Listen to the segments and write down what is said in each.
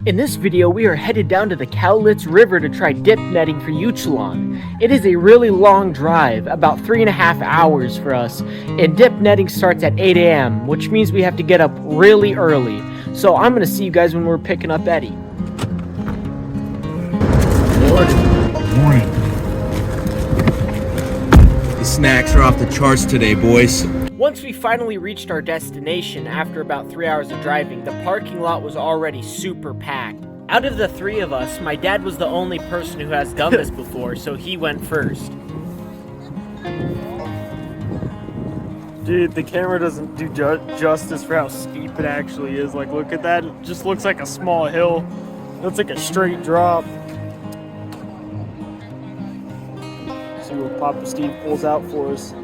In this video, we are headed down to the Cowlitz River to try dip netting for Eulachon. It is a really long drive, about 3.5 hours for us, and dip netting starts at 8 a.m., which means we have to get up really early. So I'm going to see you guys when we're picking up Eddie. Morning. The snacks are off the charts today, boys. Once we finally reached our destination after about 3 hours of driving, the parking lot was already super packed. Out of the three of us, my dad was the only person who has done this before, so he went first. Dude, the camera doesn't do justice for how steep it actually is. Like, look at that. It just looks like a small hill. Looks like a straight drop. See what Papa Steve pulls out for us.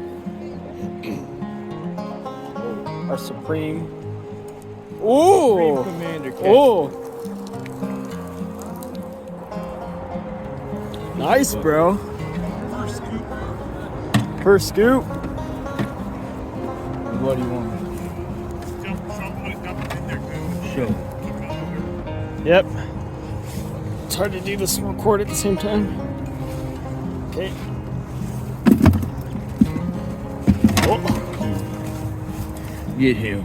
Our Supreme. Ooh! Commander. Oh! Nice, bro. First scoop. What do you want? Sure. Yep. It's hard to do this and record at the same time. Okay. Oh. Get him.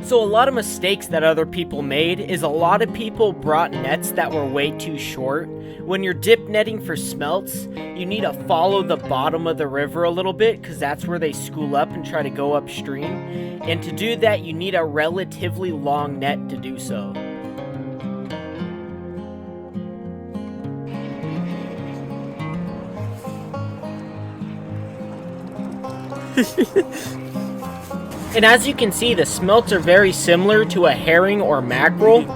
So a lot of mistakes that other people made is a lot of people brought nets that were way too short. When you're dip netting for smelts, you need to follow the bottom of the river a little bit because that's where they school up and try to go upstream. And to do that, you need a relatively long net to do so. And as you can see, the smelts are very similar to a herring or mackerel,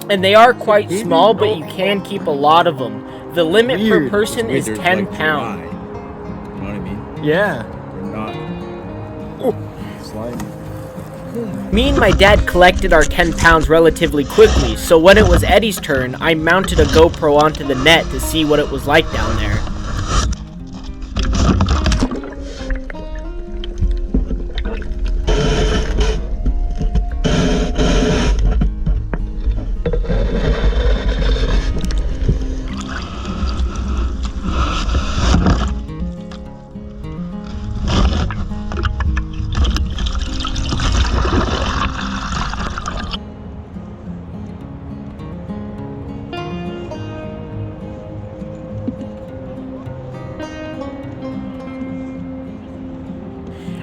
and they are quite small, but you can keep a lot of them. The limit per person is 10 pounds. You know what I mean? Yeah. They're not slimy. Me and my dad collected our 10 pounds relatively quickly, so when it was Eddie's turn, I mounted a GoPro onto the net to see what it was like down there.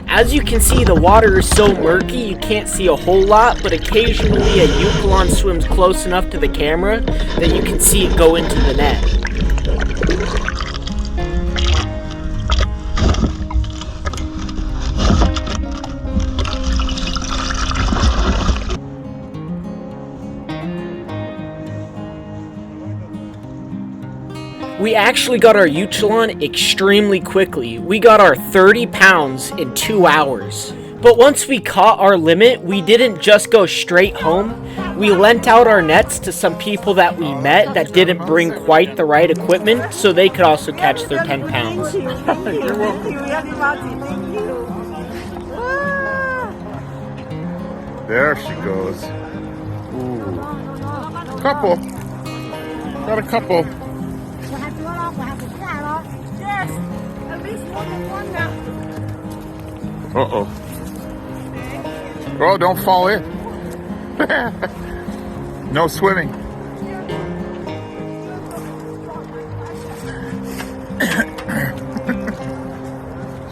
As you can see, the water is so murky you can't see a whole lot, but occasionally a Eulachon swims close enough to the camera that you can see it go into the net. We actually got our Eulachon extremely quickly. We got our 30 pounds in 2 hours. But once we caught our limit, we didn't just go straight home. We lent out our nets to some people that we met that didn't bring quite the right equipment, so they could also catch their 10 pounds. There she goes. Ooh. Couple. Got a couple. Yes, at least more than one now. Uh-oh. Oh, don't fall in. No swimming.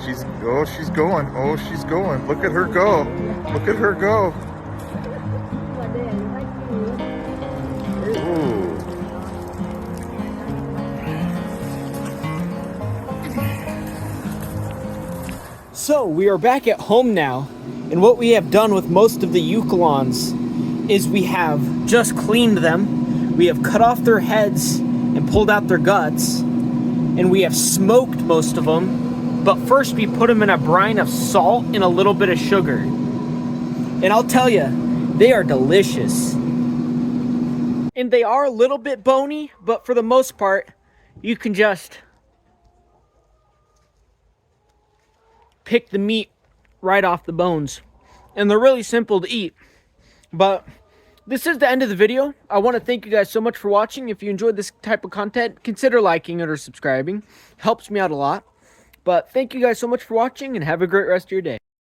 She's going. Oh, she's going. Look at her go. Look at her go. Ooh. So, we are back at home now, and what we have done with most of the Eulachons is we have just cleaned them, we have cut off their heads and pulled out their guts, and we have smoked most of them, but first we put them in a brine of salt and a little bit of sugar. And I'll tell you, they are delicious. And they are a little bit bony, but for the most part, you can just pick the meat right off the bones. And they're really simple to eat, but this is the end of the video. I want to thank you guys so much for watching. If you enjoyed this type of content, consider liking it or subscribing. Helps me out a lot. But thank you guys so much for watching, and have a great rest of your day.